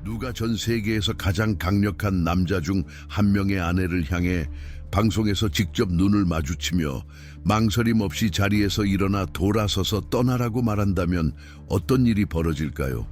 누가 전 세계에서 가장 강력한 남자 중 한 명의 아내를 향해 방송에서 직접 눈을 마주치며 망설임 없이 자리에서 일어나 돌아서서 떠나라고 말한다면 어떤 일이 벌어질까요?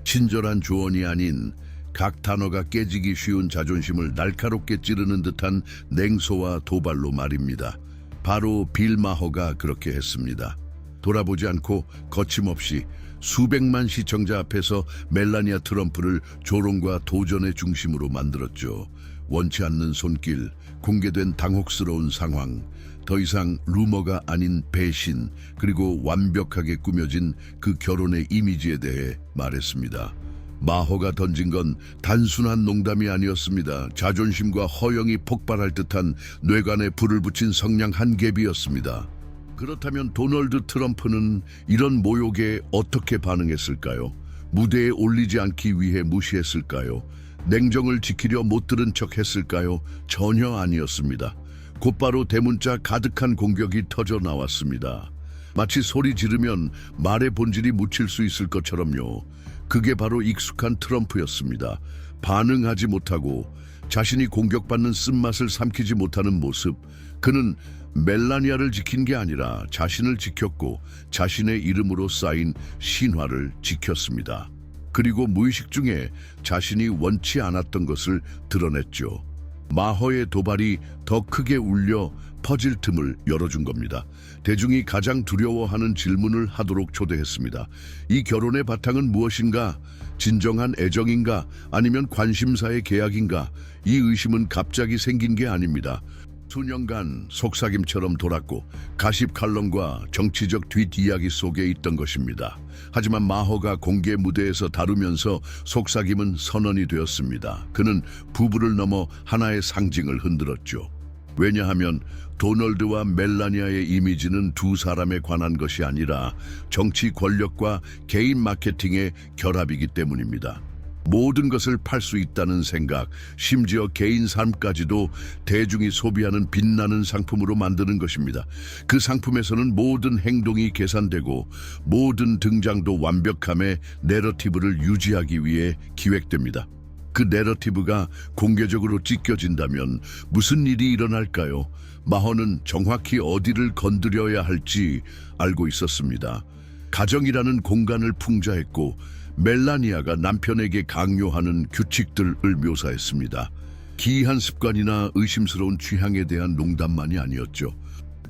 친절한 조언이 아닌 각 단어가 깨지기 쉬운 자존심을 날카롭게 찌르는 듯한 냉소와 도발로 말입니다. 바로 빌 마허가 그렇게 했습니다. 돌아보지 않고 거침없이 수백만 시청자 앞에서 멜라니아 트럼프를 조롱과 도전의 중심으로 만들었죠. 원치 않는 손길, 공개된 당혹스러운 상황, 더 이상 루머가 아닌 배신, 그리고 완벽하게 꾸며진 그 결혼의 이미지에 대해 말했습니다. 마허가 던진 건 단순한 농담이 아니었습니다. 자존심과 허영이 폭발할 듯한 뇌관에 불을 붙인 성냥 한 갭이었습니다. 그렇다면 도널드 트럼프는 이런 모욕에 어떻게 반응했을까요? 무대에 올리지 않기 위해 무시했을까요? 냉정을 지키려 못 들은 척 했을까요? 전혀 아니었습니다. 곧바로 대문자 가득한 공격이 터져 나왔습니다. 마치 소리 지르면 말의 본질이 묻힐 수 있을 것처럼요. 그게 바로 익숙한 트럼프였습니다. 반응하지 못하고 자신이 공격받는 쓴맛을 삼키지 못하는 모습. 그는 멜라니아를 지킨 게 아니라 자신을 지켰고 자신의 이름으로 쌓인 신화를 지켰습니다. 그리고 무의식 중에 자신이 원치 않았던 것을 드러냈죠. 마허의 도발이 더 크게 울려 퍼질 틈을 열어준 겁니다. 대중이 가장 두려워하는 질문을 하도록 초대했습니다. 이 결혼의 바탕은 무엇인가? 진정한 애정인가? 아니면 관심사의 계약인가? 이 의심은 갑자기 생긴 게 아닙니다. 수년간 속삭임처럼 돌았고 가십 칼럼과 정치적 뒷이야기 속에 있던 것입니다. 하지만 마허가 공개 무대에서 다루면서 속삭임은 선언이 되었습니다. 그는 부부를 넘어 하나의 상징을 흔들었죠. 왜냐하면 도널드와 멜라니아의 이미지는 두 사람에 관한 것이 아니라 정치 권력과 개인 마케팅의 결합이기 때문입니다. 모든 것을 팔 수 있다는 생각, 심지어 개인 삶까지도 대중이 소비하는 빛나는 상품으로 만드는 것입니다. 그 상품에서는 모든 행동이 계산되고 모든 등장도 완벽함의 내러티브를 유지하기 위해 기획됩니다. 그 내러티브가 공개적으로 찢겨진다면 무슨 일이 일어날까요? 마허는 정확히 어디를 건드려야 할지 알고 있었습니다. 가정이라는 공간을 풍자했고 멜라니아가 남편에게 강요하는 규칙들을 묘사했습니다. 기이한 습관이나 의심스러운 취향에 대한 농담만이 아니었죠.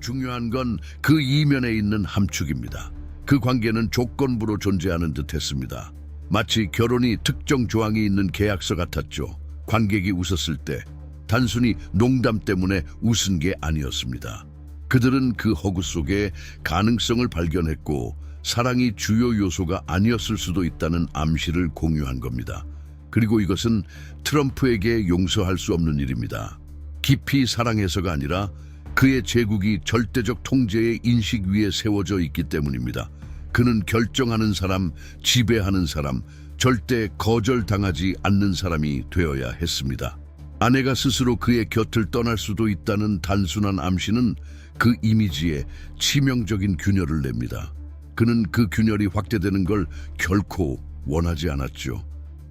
중요한 건 그 이면에 있는 함축입니다. 그 관계는 조건부로 존재하는 듯했습니다. 마치 결혼이 특정 조항이 있는 계약서 같았죠. 관객이 웃었을 때 단순히 농담 때문에 웃은 게 아니었습니다. 그들은 그 허구 속에 가능성을 발견했고 사랑이 주요 요소가 아니었을 수도 있다는 암시를 공유한 겁니다. 그리고 이것은 트럼프에게 용서할 수 없는 일입니다. 깊이 사랑해서가 아니라 그의 제국이 절대적 통제의 인식 위에 세워져 있기 때문입니다. 그는 결정하는 사람, 지배하는 사람, 절대 거절당하지 않는 사람이 되어야 했습니다. 아내가 스스로 그의 곁을 떠날 수도 있다는 단순한 암시는 그 이미지에 치명적인 균열을 냅니다. 그는 그 균열이 확대되는 걸 결코 원하지 않았죠.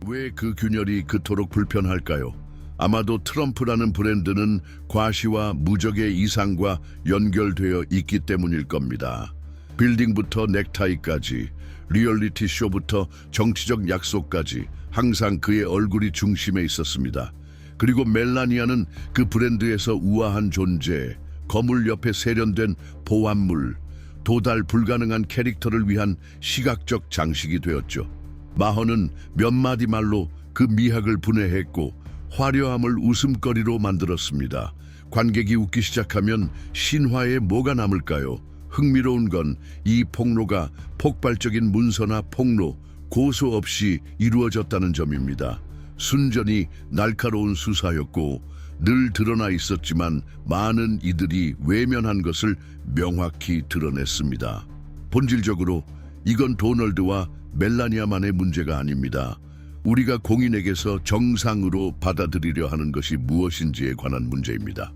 왜 그 균열이 그토록 불편할까요? 아마도 트럼프라는 브랜드는 과시와 무적의 이상과 연결되어 있기 때문일 겁니다. 빌딩부터 넥타이까지, 리얼리티 쇼부터 정치적 약속까지 항상 그의 얼굴이 중심에 있었습니다. 그리고 멜라니아는 그 브랜드에서 우아한 존재, 거물 옆에 세련된 보안물, 도달 불가능한 캐릭터를 위한 시각적 장식이 되었죠. 마허는 몇 마디 말로 그 미학을 분해했고 화려함을 웃음거리로 만들었습니다. 관객이 웃기 시작하면 신화에 뭐가 남을까요? 흥미로운 건 이 폭로가 폭발적인 문서나 폭로, 고소 없이 이루어졌다는 점입니다. 순전히 날카로운 수사였고 늘 드러나 있었지만 많은 이들이 외면한 것을 명확히 드러냈습니다. 본질적으로 이건 도널드와 멜라니아만의 문제가 아닙니다. 우리가 공인에게서 정상으로 받아들이려 하는 것이 무엇인지에 관한 문제입니다.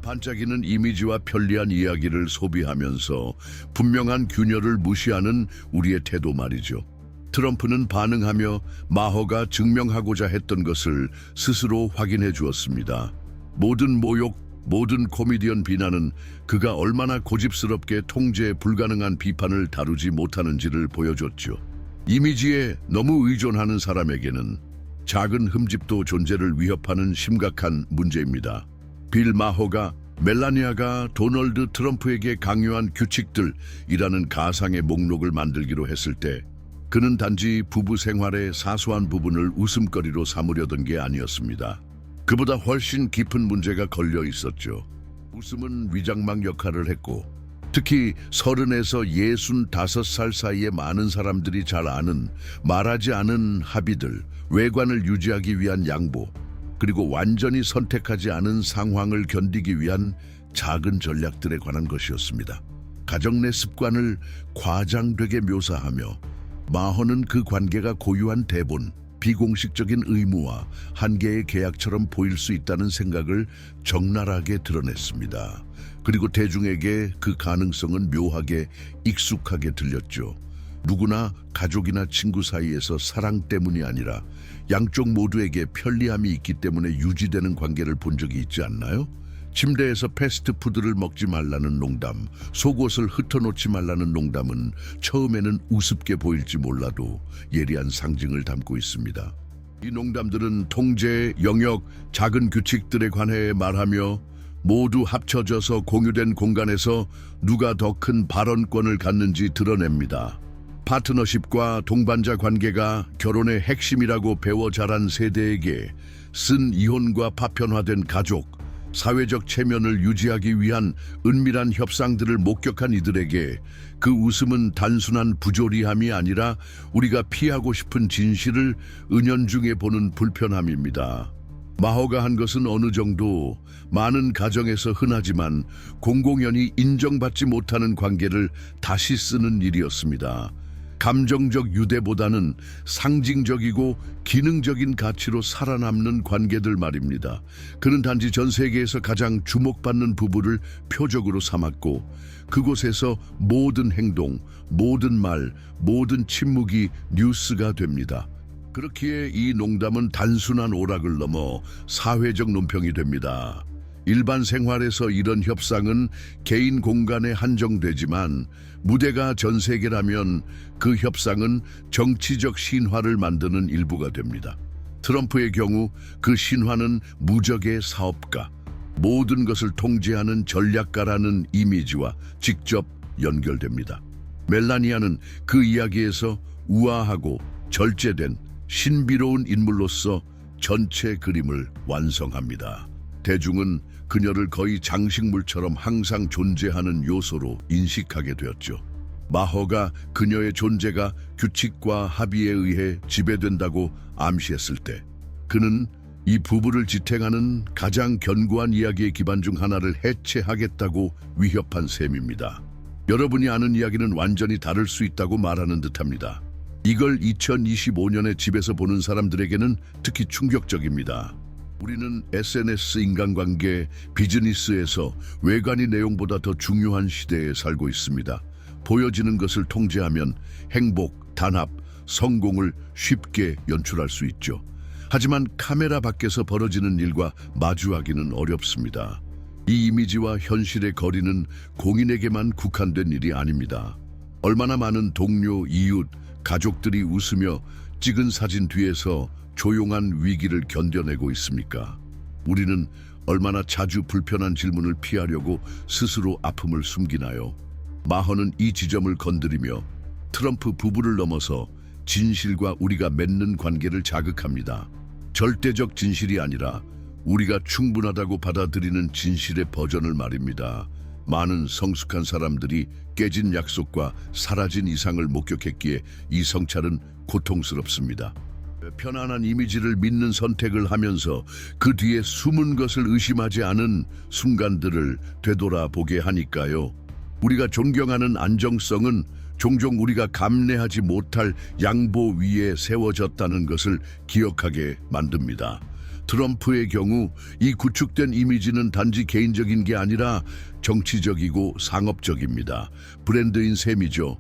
반짝이는 이미지와 편리한 이야기를 소비하면서 분명한 균열을 무시하는 우리의 태도 말이죠. 트럼프는 반응하며 마허가 증명하고자 했던 것을 스스로 확인해 주었습니다. 모든 모욕, 모든 코미디언 비난은 그가 얼마나 고집스럽게 통제 불가능한 비판을 다루지 못하는지를 보여줬죠. 이미지에 너무 의존하는 사람에게는 작은 흠집도 존재를 위협하는 심각한 문제입니다. 빌 마허가 멜라니아가 도널드 트럼프에게 강요한 규칙들이라는 가상의 목록을 만들기로 했을 때 그는 단지 부부 생활의 사소한 부분을 웃음거리로 삼으려던 게 아니었습니다. 그보다 훨씬 깊은 문제가 걸려 있었죠. 웃음은 위장막 역할을 했고 특히 30에서 65살 사이에 많은 사람들이 잘 아는 말하지 않은 합의들, 외관을 유지하기 위한 양보, 그리고 완전히 선택하지 않은 상황을 견디기 위한 작은 전략들에 관한 것이었습니다. 가정 내 습관을 과장되게 묘사하며 마허는 그 관계가 고유한 대본, 비공식적인 의무와 한계의 계약처럼 보일 수 있다는 생각을 적나라하게 드러냈습니다. 그리고 대중에게 그 가능성은 묘하게 익숙하게 들렸죠. 누구나 가족이나 친구 사이에서 사랑 때문이 아니라 양쪽 모두에게 편리함이 있기 때문에 유지되는 관계를 본 적이 있지 않나요? 침대에서 패스트푸드를 먹지 말라는 농담, 속옷을 흩어놓지 말라는 농담은 처음에는 우습게 보일지 몰라도 예리한 상징을 담고 있습니다. 이 농담들은 통제, 영역, 작은 규칙들에 관해 말하며 모두 합쳐져서 공유된 공간에서 누가 더 큰 발언권을 갖는지 드러냅니다. 파트너십과 동반자 관계가 결혼의 핵심이라고 배워 자란 세대에게 쓴 이혼과 파편화된 가족, 사회적 체면을 유지하기 위한 은밀한 협상들을 목격한 이들에게 그 웃음은 단순한 부조리함이 아니라 우리가 피하고 싶은 진실을 은연중에 보는 불편함입니다. 마허가 한 것은 어느 정도 많은 가정에서 흔하지만 공공연히 인정받지 못하는 관계를 다시 쓰는 일이었습니다. 감정적 유대보다는 상징적이고 기능적인 가치로 살아남는 관계들 말입니다. 그는 단지 전 세계에서 가장 주목받는 부부를 표적으로 삼았고 그곳에서 모든 행동, 모든 말, 모든 침묵이 뉴스가 됩니다. 그렇기에 이 농담은 단순한 오락을 넘어 사회적 논평이 됩니다. 일반 생활에서 이런 협상은 개인 공간에 한정되지만 무대가 전 세계라면 그 협상은 정치적 신화를 만드는 일부가 됩니다. 트럼프의 경우 그 신화는 무적의 사업가, 모든 것을 통제하는 전략가라는 이미지와 직접 연결됩니다. 멜라니아는 그 이야기에서 우아하고 절제된 신비로운 인물로서 전체 그림을 완성합니다. 대중은 그녀를 거의 장식물처럼 항상 존재하는 요소로 인식하게 되었죠. 마허가 그녀의 존재가 규칙과 합의에 의해 지배된다고 암시했을 때 그는 이 부부를 지탱하는 가장 견고한 이야기의 기반 중 하나를 해체하겠다고 위협한 셈입니다. 여러분이 아는 이야기는 완전히 다를 수 있다고 말하는 듯합니다. 이걸 2025년에 집에서 보는 사람들에게는 특히 충격적입니다. 우리는 SNS 인간관계, 비즈니스에서 외관이 내용보다 더 중요한 시대에 살고 있습니다. 보여지는 것을 통제하면 행복, 단합, 성공을 쉽게 연출할 수 있죠. 하지만 카메라 밖에서 벌어지는 일과 마주하기는 어렵습니다. 이 이미지와 현실의 거리는 공인에게만 국한된 일이 아닙니다. 얼마나 많은 동료, 이웃, 가족들이 웃으며 찍은 사진 뒤에서 조용한 위기를 견뎌내고 있습니까? 우리는 얼마나 자주 불편한 질문을 피하려고 스스로 아픔을 숨기나요? 마허는 이 지점을 건드리며 트럼프 부부를 넘어서 진실과 우리가 맺는 관계를 자극합니다. 절대적 진실이 아니라 우리가 충분하다고 받아들이는 진실의 버전을 말입니다. 많은 성숙한 사람들이 깨진 약속과 사라진 이상을 목격했기에 이 성찰은 고통스럽습니다. 편안한 이미지를 믿는 선택을 하면서 그 뒤에 숨은 것을 의심하지 않은 순간들을 되돌아보게 하니까요. 우리가 존경하는 안정성은 종종 우리가 감내하지 못할 양보 위에 세워졌다는 것을 기억하게 만듭니다. 트럼프의 경우 이 구축된 이미지는 단지 개인적인 게 아니라 정치적이고 상업적입니다. 브랜드인 셈이죠.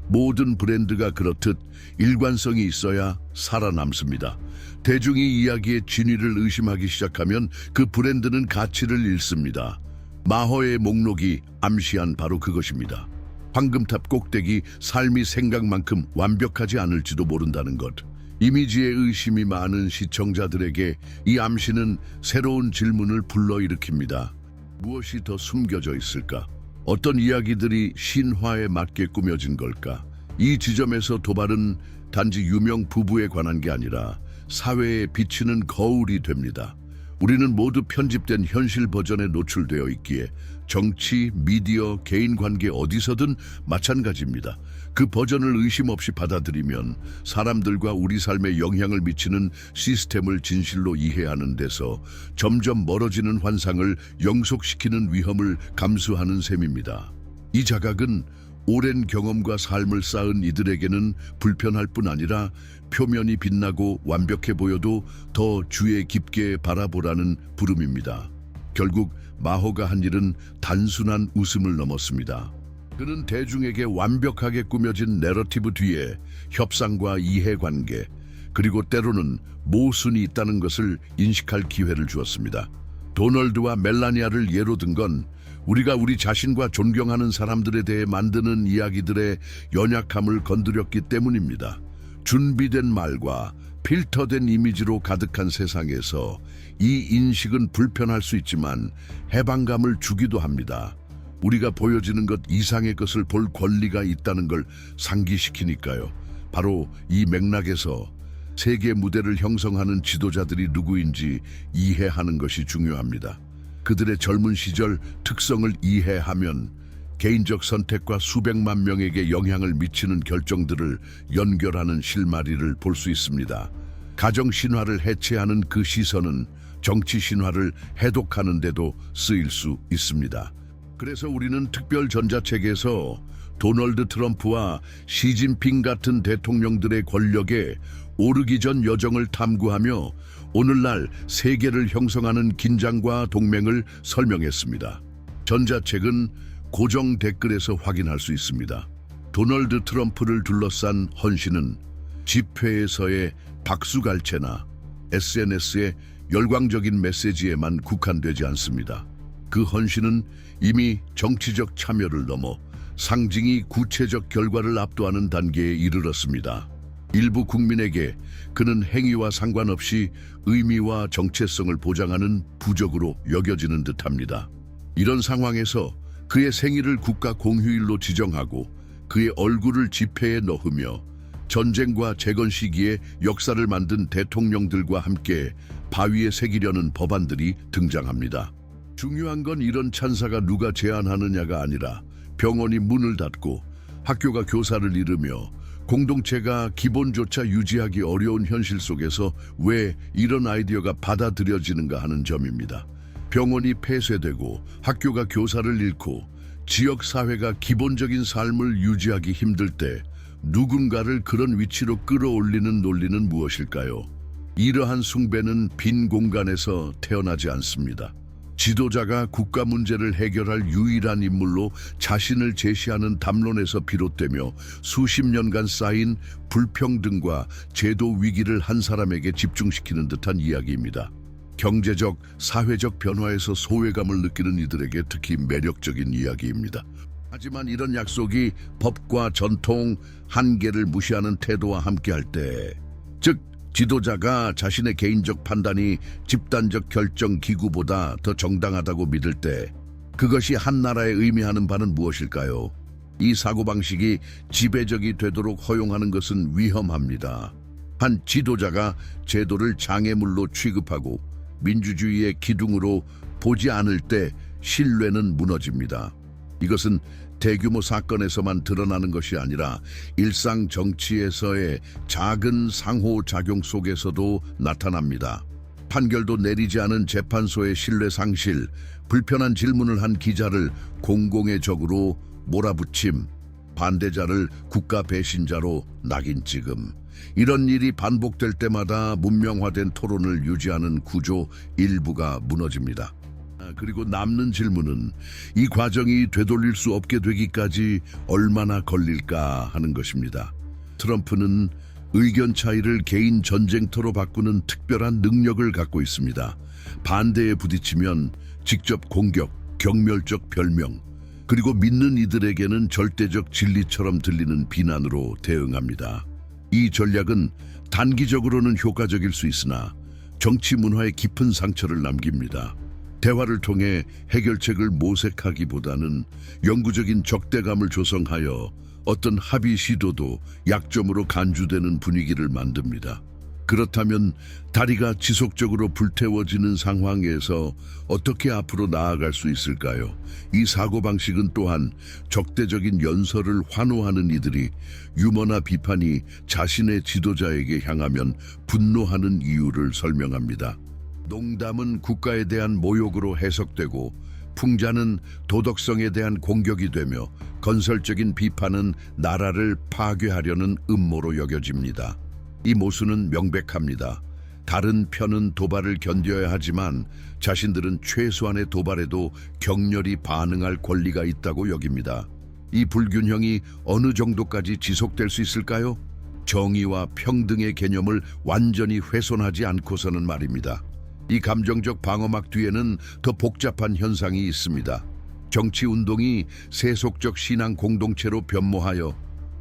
모든 브랜드가 그렇듯 일관성이 있어야 살아남습니다. 대중이 이야기의 진위를 의심하기 시작하면 그 브랜드는 가치를 잃습니다. 마허의 목록이 암시한 바로 그것입니다. 황금탑 꼭대기 삶이 생각만큼 완벽하지 않을지도 모른다는 것. 이미지에 의심이 많은 시청자들에게 이 암시는 새로운 질문을 불러일으킵니다. 무엇이 더 숨겨져 있을까? 어떤 이야기들이 신화에 맞게 꾸며진 걸까? 이 지점에서 도발은 단지 유명 부부에 관한 게 아니라 사회에 비치는 거울이 됩니다. 우리는 모두 편집된 현실 버전에 노출되어 있기에 정치, 미디어, 개인관계 어디서든 마찬가지입니다. 그 버전을 의심 없이 받아들이면 사람들과 우리 삶에 영향을 미치는 시스템을 진실로 이해하는 데서 점점 멀어지는 환상을 영속시키는 위험을 감수하는 셈입니다. 이 자각은 오랜 경험과 삶을 쌓은 이들에게는 불편할 뿐 아니라 표면이 빛나고 완벽해 보여도 더 주의 깊게 바라보라는 부름입니다. 결국 마허가 한 일은 단순한 웃음을 넘었습니다. 그는 대중에게 완벽하게 꾸며진 내러티브 뒤에 협상과 이해관계, 그리고 때로는 모순이 있다는 것을 인식할 기회를 주었습니다. 도널드와 멜라니아를 예로 든 건 우리가 우리 자신과 존경하는 사람들에 대해 만드는 이야기들의 연약함을 건드렸기 때문입니다. 준비된 말과 필터된 이미지로 가득한 세상에서 이 인식은 불편할 수 있지만 해방감을 주기도 합니다. 우리가 보여지는 것 이상의 것을 볼 권리가 있다는 걸 상기시키니까요. 바로 이 맥락에서 세계 무대를 형성하는 지도자들이 누구인지 이해하는 것이 중요합니다. 그들의 젊은 시절 특성을 이해하면 개인적 선택과 수백만 명에게 영향을 미치는 결정들을 연결하는 실마리를 볼 수 있습니다. 가정 신화를 해체하는 그 시선은 정치 신화를 해독하는 데도 쓰일 수 있습니다. 그래서 우리는 특별 전자책에서 도널드 트럼프와 시진핑 같은 대통령들의 권력에 오르기 전 여정을 탐구하며 오늘날 세계를 형성하는 긴장과 동맹을 설명했습니다. 전자책은 고정 댓글에서 확인할 수 있습니다. 도널드 트럼프를 둘러싼 헌신은 집회에서의 박수갈채나 SNS의 열광적인 메시지에만 국한되지 않습니다. 그 헌신은 이미 정치적 참여를 넘어 상징이 구체적 결과를 압도하는 단계에 이르렀습니다. 일부 국민에게 그는 행위와 상관없이 의미와 정체성을 보장하는 부적으로 여겨지는 듯합니다. 이런 상황에서 그의 생일을 국가 공휴일로 지정하고 그의 얼굴을 지폐에 넣으며 전쟁과 재건 시기에 역사를 만든 대통령들과 함께 바위에 새기려는 법안들이 등장합니다. 중요한 건 이런 찬사가 누가 제안하느냐가 아니라 병원이 문을 닫고 학교가 교사를 잃으며 공동체가 기본조차 유지하기 어려운 현실 속에서 왜 이런 아이디어가 받아들여지는가 하는 점입니다. 병원이 폐쇄되고 학교가 교사를 잃고 지역사회가 기본적인 삶을 유지하기 힘들 때 누군가를 그런 위치로 끌어올리는 논리는 무엇일까요? 이러한 숭배는 빈 공간에서 태어나지 않습니다. 지도자가 국가 문제를 해결할 유일한 인물로 자신을 제시하는 담론에서 비롯되며 수십 년간 쌓인 불평등과 제도 위기를 한 사람에게 집중시키는 듯한 이야기입니다. 경제적, 사회적 변화에서 소외감을 느끼는 이들에게 특히 매력적인 이야기입니다. 하지만 이런 약속이 법과 전통, 한계를 무시하는 태도와 함께할 때, 즉 지도자가 자신의 개인적 판단이 집단적 결정 기구보다 더 정당하다고 믿을 때 그것이 한 나라에 의미하는 바는 무엇일까요? 이 사고방식이 지배적이 되도록 허용하는 것은 위험합니다. 한 지도자가 제도를 장애물로 취급하고 민주주의의 기둥으로 보지 않을 때 신뢰는 무너집니다. 이것은 대규모 사건에서만 드러나는 것이 아니라 일상 정치에서의 작은 상호작용 속에서도 나타납니다. 판결도 내리지 않은 재판소의 신뢰 상실, 불편한 질문을 한 기자를 공공의 적으로 몰아붙임, 반대자를 국가 배신자로 낙인 찍음. 이런 일이 반복될 때마다 문명화된 토론을 유지하는 구조 일부가 무너집니다. 그리고 남는 질문은 이 과정이 되돌릴 수 없게 되기까지 얼마나 걸릴까 하는 것입니다. 트럼프는 의견 차이를 개인 전쟁터로 바꾸는 특별한 능력을 갖고 있습니다. 반대에 부딪히면 직접 공격, 경멸적 별명, 그리고 믿는 이들에게는 절대적 진리처럼 들리는 비난으로 대응합니다. 이 전략은 단기적으로는 효과적일 수 있으나 정치 문화에 깊은 상처를 남깁니다. 대화를 통해 해결책을 모색하기보다는 영구적인 적대감을 조성하여 어떤 합의 시도도 약점으로 간주되는 분위기를 만듭니다. 그렇다면 다리가 지속적으로 불태워지는 상황에서 어떻게 앞으로 나아갈 수 있을까요? 이 사고방식은 또한 적대적인 연설을 환호하는 이들이 유머나 비판이 자신의 지도자에게 향하면 분노하는 이유를 설명합니다. 농담은 국가에 대한 모욕으로 해석되고 풍자는 도덕성에 대한 공격이 되며 건설적인 비판은 나라를 파괴하려는 음모로 여겨집니다. 이 모순은 명백합니다. 다른 편은 도발을 견뎌야 하지만 자신들은 최소한의 도발에도 격렬히 반응할 권리가 있다고 여깁니다. 이 불균형이 어느 정도까지 지속될 수 있을까요? 정의와 평등의 개념을 완전히 훼손하지 않고서는 말입니다. 이 감정적 방어막 뒤에는 더 복잡한 현상이 있습니다. 정치운동이 세속적 신앙 공동체로 변모하여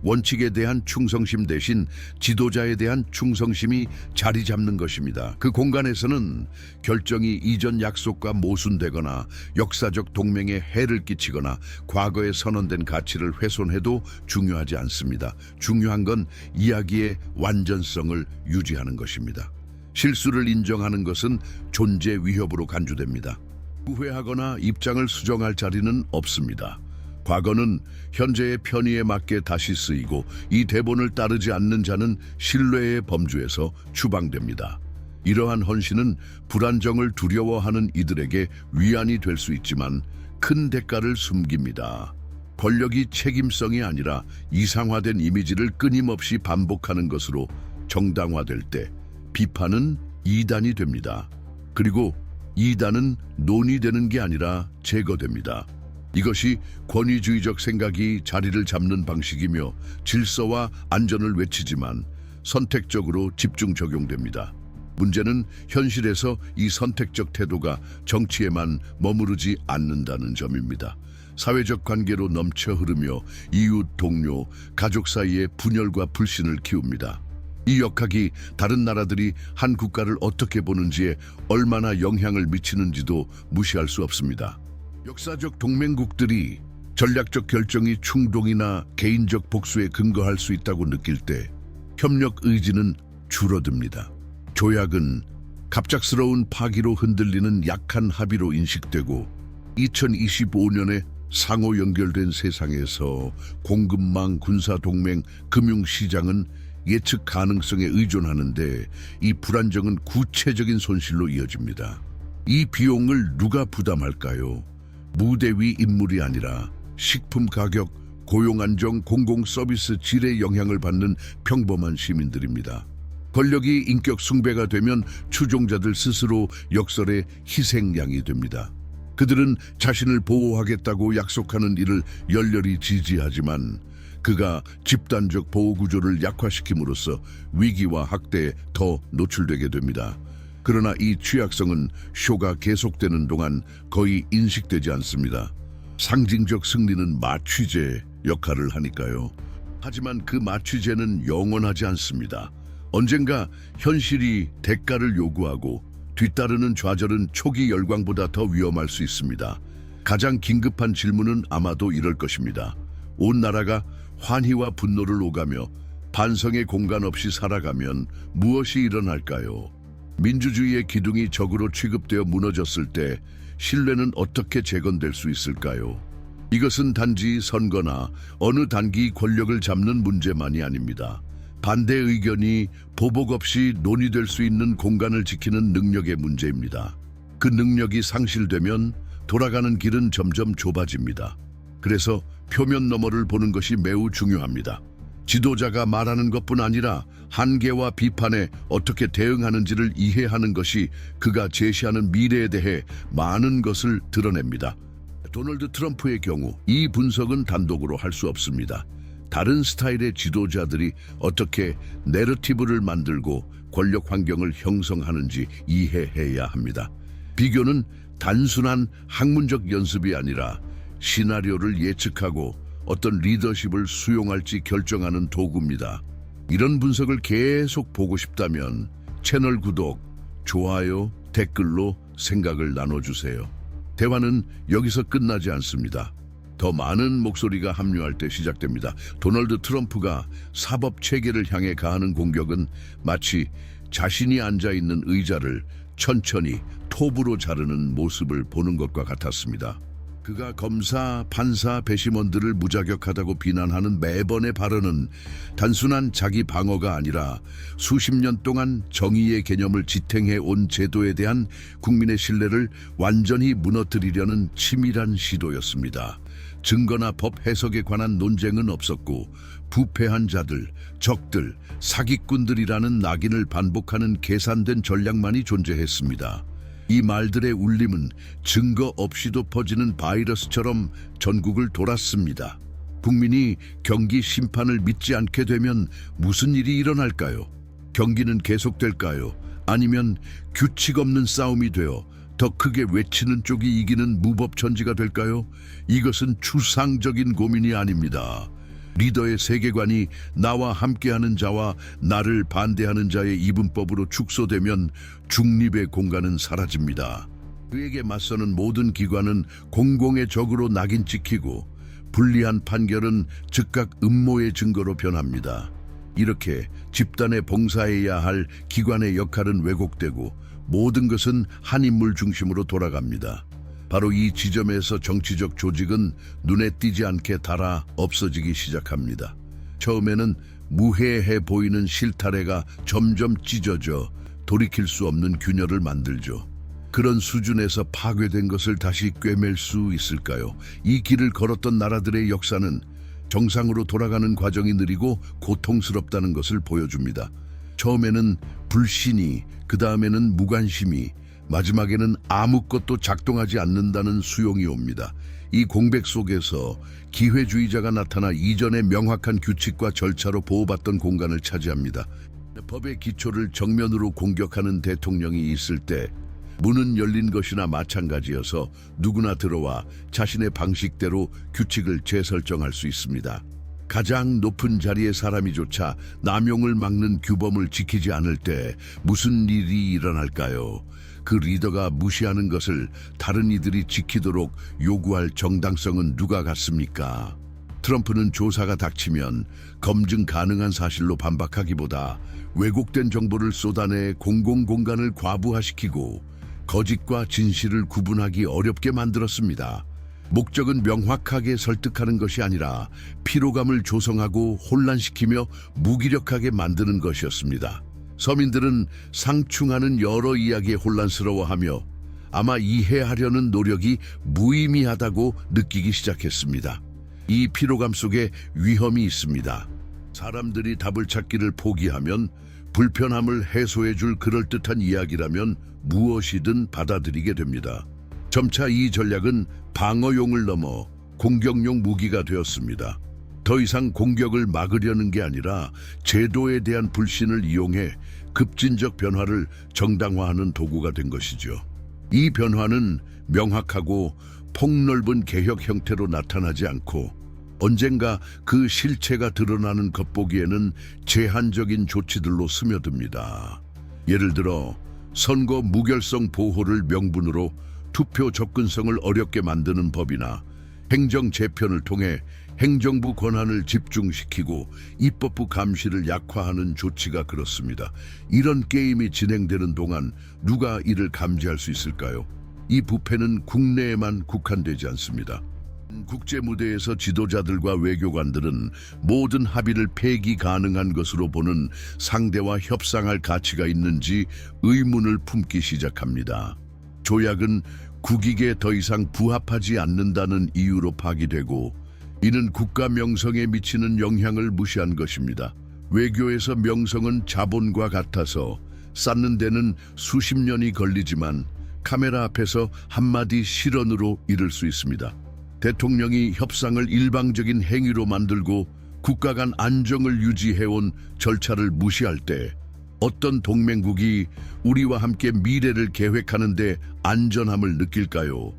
원칙에 대한 충성심 대신 지도자에 대한 충성심이 자리 잡는 것입니다. 그 공간에서는 결정이 이전 약속과 모순되거나 역사적 동맹에 해를 끼치거나 과거에 선언된 가치를 훼손해도 중요하지 않습니다. 중요한 건 이야기의 완전성을 유지하는 것입니다. 실수를 인정하는 것은 존재 위협으로 간주됩니다. 후회하거나 입장을 수정할 자리는 없습니다. 과거는 현재의 편의에 맞게 다시 쓰이고 이 대본을 따르지 않는 자는 신뢰의 범주에서 추방됩니다. 이러한 헌신은 불안정을 두려워하는 이들에게 위안이 될 수 있지만 큰 대가를 숨깁니다. 권력이 책임성이 아니라 이상화된 이미지를 끊임없이 반복하는 것으로 정당화될 때 비판은 이단이 됩니다. 그리고 이단은 논의되는 게 아니라 제거됩니다. 이것이 권위주의적 생각이 자리를 잡는 방식이며 질서와 안전을 외치지만 선택적으로 집중 적용됩니다. 문제는 현실에서 이 선택적 태도가 정치에만 머무르지 않는다는 점입니다. 사회적 관계로 넘쳐 흐르며 이웃, 동료, 가족 사이에 분열과 불신을 키웁니다. 이 역학이 다른 나라들이 한 국가를 어떻게 보는지에 얼마나 영향을 미치는지도 무시할 수 없습니다. 역사적 동맹국들이 전략적 결정이 충동이나 개인적 복수에 근거할 수 있다고 느낄 때 협력 의지는 줄어듭니다. 조약은 갑작스러운 파기로 흔들리는 약한 합의로 인식되고 2025년에 상호 연결된 세상에서 공급망, 군사동맹, 금융시장은 예측 가능성에 의존하는데 이 불안정은 구체적인 손실로 이어집니다. 이 비용을 누가 부담할까요? 무대 위 인물이 아니라 식품 가격, 고용 안정, 공공 서비스 질에 영향을 받는 평범한 시민들입니다. 권력이 인격 숭배가 되면 추종자들 스스로 역설의 희생양이 됩니다. 그들은 자신을 보호하겠다고 약속하는 일을 열렬히 지지하지만 그가 집단적 보호 구조를 약화시킴으로써 위기와 학대에 더 노출되게 됩니다. 그러나 이 취약성은 쇼가 계속되는 동안 거의 인식되지 않습니다. 상징적 승리는 마취제 역할을 하니까요. 하지만 그 마취제는 영원하지 않습니다. 언젠가 현실이 대가를 요구하고 뒤따르는 좌절은 초기 열광보다 더 위험할 수 있습니다. 가장 긴급한 질문은 아마도 이럴 것입니다. 온 나라가 환희와 분노를 오가며 반성의 공간 없이 살아가면 무엇이 일어날까요? 민주주의의 기둥이 적으로 취급되어 무너졌을 때 신뢰는 어떻게 재건될 수 있을까요? 이것은 단지 선거나 어느 단기 권력을 잡는 문제만이 아닙니다. 반대 의견이 보복 없이 논의될 수 있는 공간을 지키는 능력의 문제입니다. 그 능력이 상실되면 돌아가는 길은 점점 좁아집니다. 그래서 표면 너머를 보는 것이 매우 중요합니다. 지도자가 말하는 것뿐 아니라 한계와 비판에 어떻게 대응하는지를 이해하는 것이 그가 제시하는 미래에 대해 많은 것을 드러냅니다. 도널드 트럼프의 경우 이 분석은 단독으로 할 수 없습니다. 다른 스타일의 지도자들이 어떻게 내러티브를 만들고 권력 환경을 형성하는지 이해해야 합니다. 비교는 단순한 학문적 연습이 아니라 시나리오를 예측하고 어떤 리더십을 수용할지 결정하는 도구입니다. 이런 분석을 계속 보고 싶다면 채널 구독, 좋아요, 댓글로 생각을 나눠주세요. 대화는 여기서 끝나지 않습니다. 더 많은 목소리가 합류할 때 시작됩니다. 도널드 트럼프가 사법 체계를 향해 가하는 공격은 마치 자신이 앉아있는 의자를 천천히 톱으로 자르는 모습을 보는 것과 같았습니다. 그가 검사, 판사, 배심원들을 무자격하다고 비난하는 매번의 발언은 단순한 자기 방어가 아니라 수십 년 동안 정의의 개념을 지탱해 온 제도에 대한 국민의 신뢰를 완전히 무너뜨리려는 치밀한 시도였습니다. 증거나 법 해석에 관한 논쟁은 없었고 부패한 자들, 적들, 사기꾼들이라는 낙인을 반복하는 계산된 전략만이 존재했습니다. 이 말들의 울림은 증거 없이도 퍼지는 바이러스처럼 전국을 돌았습니다. 국민이 경기 심판을 믿지 않게 되면 무슨 일이 일어날까요? 경기는 계속될까요? 아니면 규칙 없는 싸움이 되어 더 크게 외치는 쪽이 이기는 무법천지가 될까요? 이것은 추상적인 고민이 아닙니다. 리더의 세계관이 나와 함께하는 자와 나를 반대하는 자의 이분법으로 축소되면 중립의 공간은 사라집니다. 그에게 맞서는 모든 기관은 공공의 적으로 낙인 찍히고 불리한 판결은 즉각 음모의 증거로 변합니다. 이렇게 집단에 봉사해야 할 기관의 역할은 왜곡되고 모든 것은 한 인물 중심으로 돌아갑니다. 바로 이 지점에서 정치적 조직은 눈에 띄지 않게 닳아 없어지기 시작합니다. 처음에는 무해해 보이는 실타래가 점점 찢어져 돌이킬 수 없는 균열을 만들죠. 그런 수준에서 파괴된 것을 다시 꿰맬 수 있을까요? 이 길을 걸었던 나라들의 역사는 정상으로 돌아가는 과정이 느리고 고통스럽다는 것을 보여줍니다. 처음에는 불신이, 그 다음에는 무관심이, 마지막에는 아무것도 작동하지 않는다는 수용이 옵니다. 이 공백 속에서 기회주의자가 나타나 이전의 명확한 규칙과 절차로 보호받던 공간을 차지합니다. 법의 기초를 정면으로 공격하는 대통령이 있을 때 문은 열린 것이나 마찬가지여서 누구나 들어와 자신의 방식대로 규칙을 재설정할 수 있습니다. 가장 높은 자리의 사람이조차 남용을 막는 규범을 지키지 않을 때 무슨 일이 일어날까요? 그 리더가 무시하는 것을 다른 이들이 지키도록 요구할 정당성은 누가 갖습니까? 트럼프는 조사가 닥치면 검증 가능한 사실로 반박하기보다 왜곡된 정보를 쏟아내 공공공간을 과부하시키고 거짓과 진실을 구분하기 어렵게 만들었습니다. 목적은 명확하게 설득하는 것이 아니라 피로감을 조성하고 혼란시키며 무기력하게 만드는 것이었습니다. 서민들은 상충하는 여러 이야기에 혼란스러워하며 아마 이해하려는 노력이 무의미하다고 느끼기 시작했습니다. 이 피로감 속에 위험이 있습니다. 사람들이 답을 찾기를 포기하면 불편함을 해소해줄 그럴듯한 이야기라면 무엇이든 받아들이게 됩니다. 점차 이 전략은 방어용을 넘어 공격용 무기가 되었습니다. 더 이상 공격을 막으려는 게 아니라 제도에 대한 불신을 이용해 급진적 변화를 정당화하는 도구가 된 것이죠. 이 변화는 명확하고 폭넓은 개혁 형태로 나타나지 않고 언젠가 그 실체가 드러나는 겉보기에는 제한적인 조치들로 스며듭니다. 예를 들어 선거 무결성 보호를 명분으로 투표 접근성을 어렵게 만드는 법이나 행정 재편을 통해 행정부 권한을 집중시키고 입법부 감시를 약화하는 조치가 그렇습니다. 이런 게임이 진행되는 동안 누가 이를 감지할 수 있을까요? 이 부패는 국내에만 국한되지 않습니다. 국제 무대에서 지도자들과 외교관들은 모든 합의를 폐기 가능한 것으로 보는 상대와 협상할 가치가 있는지 의문을 품기 시작합니다. 조약은 국익에 더 이상 부합하지 않는다는 이유로 파기되고 이는 국가 명성에 미치는 영향을 무시한 것입니다. 외교에서 명성은 자본과 같아서 쌓는 데는 수십 년이 걸리지만 카메라 앞에서 한마디 실언으로 이룰 수 있습니다. 대통령이 협상을 일방적인 행위로 만들고 국가 간 안정을 유지해온 절차를 무시할 때 어떤 동맹국이 우리와 함께 미래를 계획하는데 안전함을 느낄까요?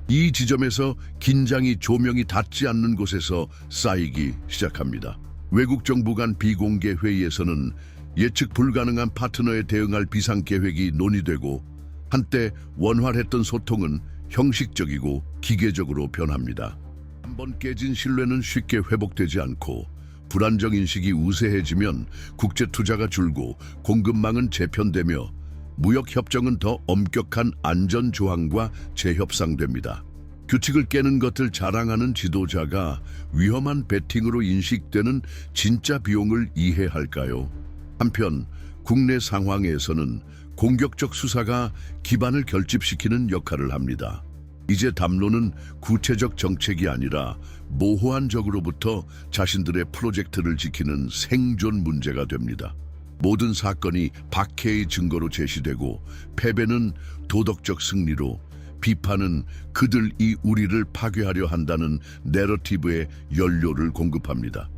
이 지점에서 긴장이 조명이 닿지 않는 곳에서 쌓이기 시작합니다. 외국 정부 간 비공개 회의에서는 예측 불가능한 파트너에 대응할 비상계획이 논의되고 한때 원활했던 소통은 형식적이고 기계적으로 변합니다. 한번 깨진 신뢰는 쉽게 회복되지 않고 불안정 인식이 우세해지면 국제 투자가 줄고 공급망은 재편되며 무역 협정은 더 엄격한 안전 조항과 재협상됩니다. 규칙을 깨는 것을 자랑하는 지도자가 위험한 배팅으로 인식되는 진짜 비용을 이해할까요? 한편 국내 상황에서는 공격적 수사가 기반을 결집시키는 역할을 합니다. 이제 담론은 구체적 정책이 아니라 모호한 적으로부터 자신들의 프로젝트를 지키는 생존 문제가 됩니다. 모든 사건이 박해의 증거로 제시되고 패배는 도덕적 승리로, 비판은 그들이 우리를 파괴하려 한다는 내러티브의 연료를 공급합니다.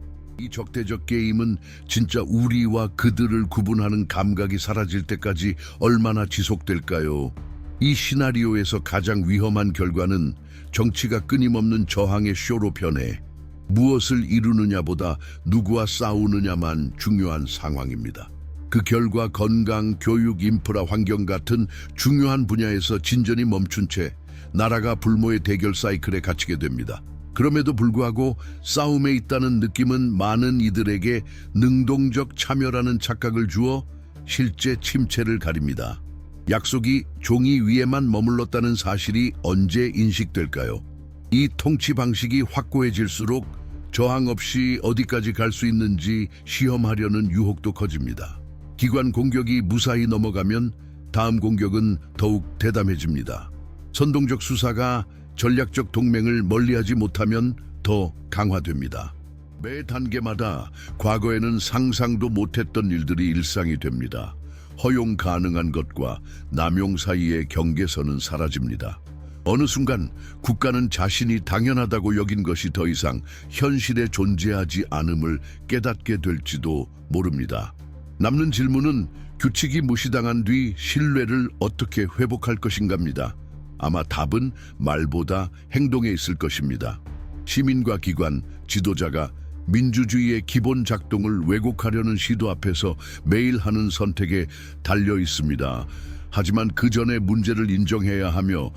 이 적대적 게임은 진짜 우리와 그들을 구분하는 감각이 사라질 때까지 얼마나 지속될까요? 이 시나리오에서 가장 위험한 결과는 정치가 끊임없는 저항의 쇼로 변해 무엇을 이루느냐보다 누구와 싸우느냐만 중요한 상황입니다. 그 결과 건강, 교육, 인프라, 환경 같은 중요한 분야에서 진전이 멈춘 채 나라가 불모의 대결 사이클에 갇히게 됩니다. 그럼에도 불구하고 싸움에 있다는 느낌은 많은 이들에게 능동적 참여라는 착각을 주어 실제 침체를 가립니다. 약속이 종이 위에만 머물렀다는 사실이 언제 인식될까요? 이 통치 방식이 확고해질수록 저항 없이 어디까지 갈 수 있는지 시험하려는 유혹도 커집니다. 기관 공격이 무사히 넘어가면 다음 공격은 더욱 대담해집니다. 선동적 수사가 전략적 동맹을 멀리하지 못하면 더 강화됩니다. 매 단계마다 과거에는 상상도 못했던 일들이 일상이 됩니다. 허용 가능한 것과 남용 사이의 경계선은 사라집니다. 어느 순간 국가는 자신이 당연하다고 여긴 것이 더 이상 현실에 존재하지 않음을 깨닫게 될지도 모릅니다. 남는 질문은 규칙이 무시당한 뒤 신뢰를 어떻게 회복할 것인가입니다. 아마 답은 말보다 행동에 있을 것입니다. 시민과 기관, 지도자가 민주주의의 기본 작동을 왜곡하려는 시도 앞에서 매일 하는 선택에 달려 있습니다. 하지만 그 전에 문제를 인정해야 하며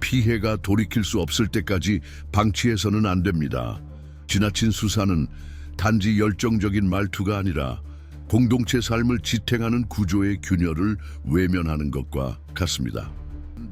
피해가 돌이킬 수 없을 때까지 방치해서는 안 됩니다. 지나친 수사는 단지 열정적인 말투가 아니라 공동체 삶을 지탱하는 구조의 균열을 외면하는 것과 같습니다.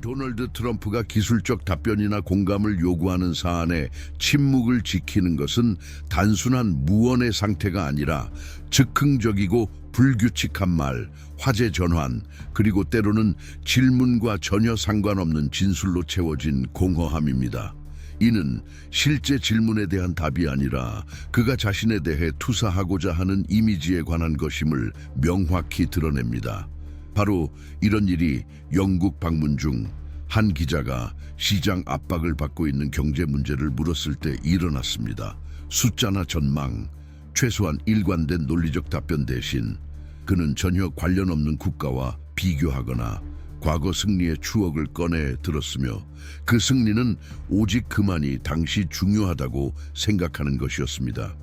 도널드 트럼프가 기술적 답변이나 공감을 요구하는 사안에 침묵을 지키는 것은 단순한 무언의 상태가 아니라 즉흥적이고 불규칙한 말, 화제 전환, 그리고 때로는 질문과 전혀 상관없는 진술로 채워진 공허함입니다. 이는 실제 질문에 대한 답이 아니라 그가 자신에 대해 투사하고자 하는 이미지에 관한 것임을 명확히 드러냅니다. 바로 이런 일이 영국 방문 중 한 기자가 시장 압박을 받고 있는 경제 문제를 물었을 때 일어났습니다. 숫자나 전망, 최소한 일관된 논리적 답변 대신 그는 전혀 관련 없는 국가와 비교하거나 과거 승리의 추억을 꺼내 들었으며 그 승리는 오직 그만이 당시 중요하다고 생각하는 것이었습니다.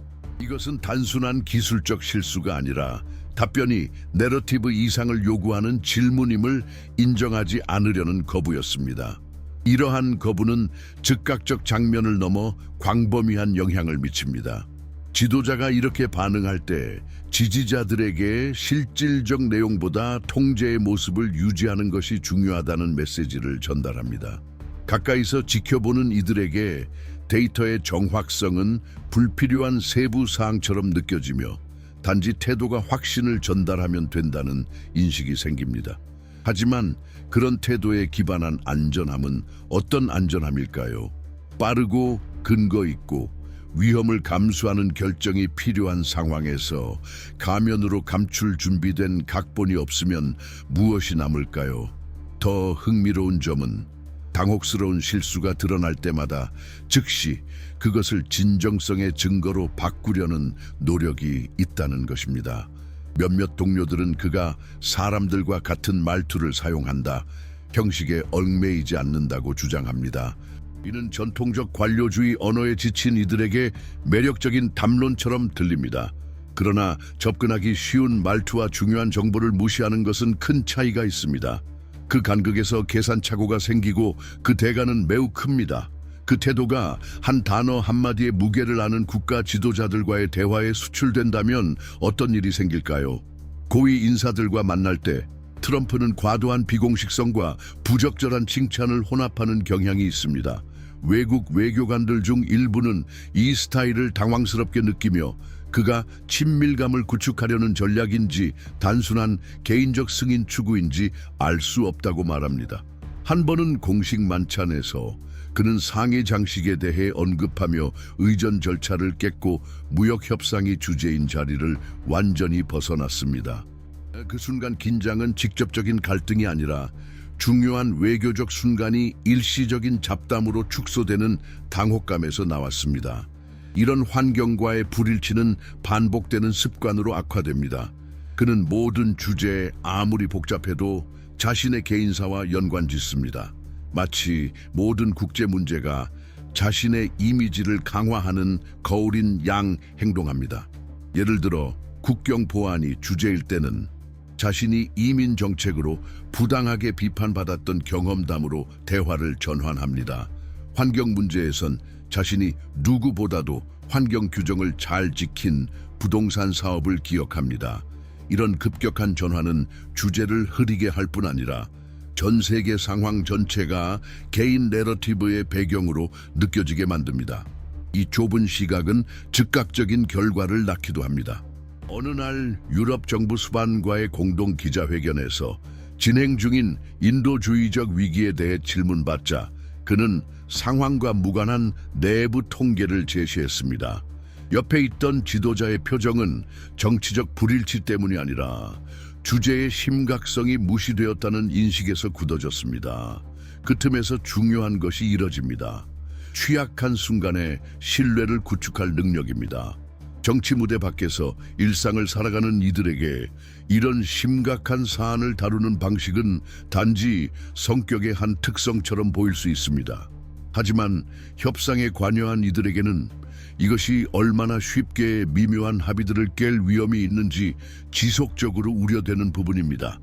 이것은 단순한 기술적 실수가 아니라 답변이 내러티브 이상을 요구하는 질문임을 인정하지 않으려는 거부였습니다. 이러한 거부는 즉각적 장면을 넘어 광범위한 영향을 미칩니다. 지도자가 이렇게 반응할 때 지지자들에게 실질적 내용보다 통제의 모습을 유지하는 것이 중요하다는 메시지를 전달합니다. 가까이서 지켜보는 이들에게 데이터의 정확성은 불필요한 세부 사항처럼 느껴지며 단지 태도가 확신을 전달하면 된다는 인식이 생깁니다. 하지만 그런 태도에 기반한 안전함은 어떤 안전함일까요? 빠르고 근거 있고 위험을 감수하는 결정이 필요한 상황에서 가면으로 감출 준비된 각본이 없으면 무엇이 남을까요? 더 흥미로운 점은 당혹스러운 실수가 드러날 때마다 즉시 그것을 진정성의 증거로 바꾸려는 노력이 있다는 것입니다. 몇몇 동료들은 그가 사람들과 같은 말투를 사용한다, 형식에 얽매이지 않는다고 주장합니다. 이는 전통적 관료주의 언어에 지친 이들에게 매력적인 담론처럼 들립니다. 그러나 접근하기 쉬운 말투와 중요한 정보를 무시하는 것은 큰 차이가 있습니다. 그 간극에서 계산착오가 생기고 그 대가는 매우 큽니다. 그 태도가 한 단어 한마디의 무게를 아는 국가 지도자들과의 대화에 수출된다면 어떤 일이 생길까요? 고위 인사들과 만날 때 트럼프는 과도한 비공식성과 부적절한 칭찬을 혼합하는 경향이 있습니다. 외국 외교관들 중 일부는 이 스타일을 당황스럽게 느끼며 그가 친밀감을 구축하려는 전략인지 단순한 개인적 승인 추구인지 알 수 없다고 말합니다. 한 번은 공식 만찬에서 그는 상해 장식에 대해 언급하며 의전 절차를 깼고 무역 협상이 주제인 자리를 완전히 벗어났습니다. 그 순간 긴장은 직접적인 갈등이 아니라 중요한 외교적 순간이 일시적인 잡담으로 축소되는 당혹감에서 나왔습니다. 이런 환경과의 불일치는 반복되는 습관으로 악화됩니다. 그는 모든 주제에 아무리 복잡해도 자신의 개인사와 연관짓습니다. 마치 모든 국제 문제가 자신의 이미지를 강화하는 거울인 양 행동합니다. 예를 들어 국경 보안이 주제일 때는 자신이 이민 정책으로 부당하게 비판받았던 경험담으로 대화를 전환합니다. 환경 문제에선 자신이 누구보다도 환경 규정을 잘 지킨 부동산 사업을 기억합니다. 이런 급격한 전환은 주제를 흐리게 할 뿐 아니라 전 세계 상황 전체가 개인 내러티브의 배경으로 느껴지게 만듭니다. 이 좁은 시각은 즉각적인 결과를 낳기도 합니다. 어느 날 유럽 정부 수반과의 공동 기자회견에서 진행 중인 인도주의적 위기에 대해 질문받자 그는 상황과 무관한 내부 통계를 제시했습니다. 옆에 있던 지도자의 표정은 정치적 불일치 때문이 아니라 주제의 심각성이 무시되었다는 인식에서 굳어졌습니다. 그 틈에서 중요한 것이 이뤄집니다. 취약한 순간에 신뢰를 구축할 능력입니다. 정치 무대 밖에서 일상을 살아가는 이들에게 이런 심각한 사안을 다루는 방식은 단지 성격의 한 특성처럼 보일 수 있습니다. 하지만 협상에 관여한 이들에게는 이것이 얼마나 쉽게 미묘한 합의들을 깰 위험이 있는지 지속적으로 우려되는 부분입니다.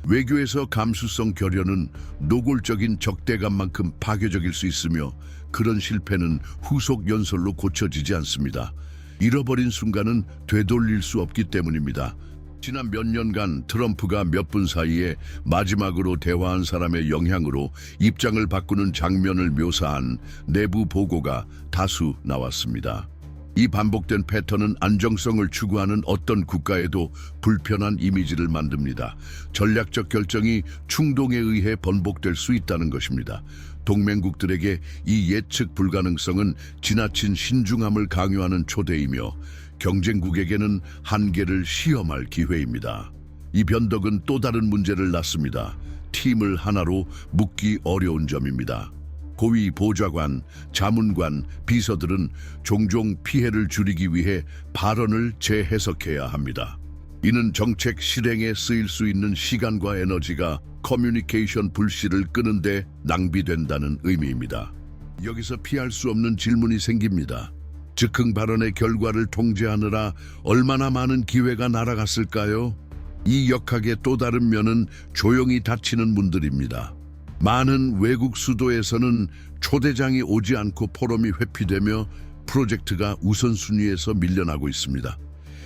외교에서 감수성 결여는 노골적인 적대감만큼 파괴적일 수 있으며 그런 실패는 후속 연설로 고쳐지지 않습니다. 잃어버린 순간은 되돌릴 수 없기 때문입니다. 지난 몇 년간 트럼프가 몇 분 사이에 마지막으로 대화한 사람의 영향으로 입장을 바꾸는 장면을 묘사한 내부 보고가 다수 나왔습니다. 이 반복된 패턴은 안정성을 추구하는 어떤 국가에도 불편한 이미지를 만듭니다. 전략적 결정이 충동에 의해 번복될 수 있다는 것입니다. 동맹국들에게 이 예측 불가능성은 지나친 신중함을 강요하는 초대이며 경쟁국에게는 한계를 시험할 기회입니다. 이 변덕은 또 다른 문제를 낳습니다. 팀을 하나로 묶기 어려운 점입니다. 고위 보좌관, 자문관, 비서들은 종종 피해를 줄이기 위해 발언을 재해석해야 합니다. 이는 정책 실행에 쓰일 수 있는 시간과 에너지가 커뮤니케이션 불씨를 끄는데 낭비된다는 의미입니다. 여기서 피할 수 없는 질문이 생깁니다. 즉흥 발언의 결과를 통제하느라 얼마나 많은 기회가 날아갔을까요? 이 역학의 또 다른 면은 조용히 다치는 분들입니다. 많은 외국 수도에서는 초대장이 오지 않고 포럼이 회피되며 프로젝트가 우선순위에서 밀려나고 있습니다.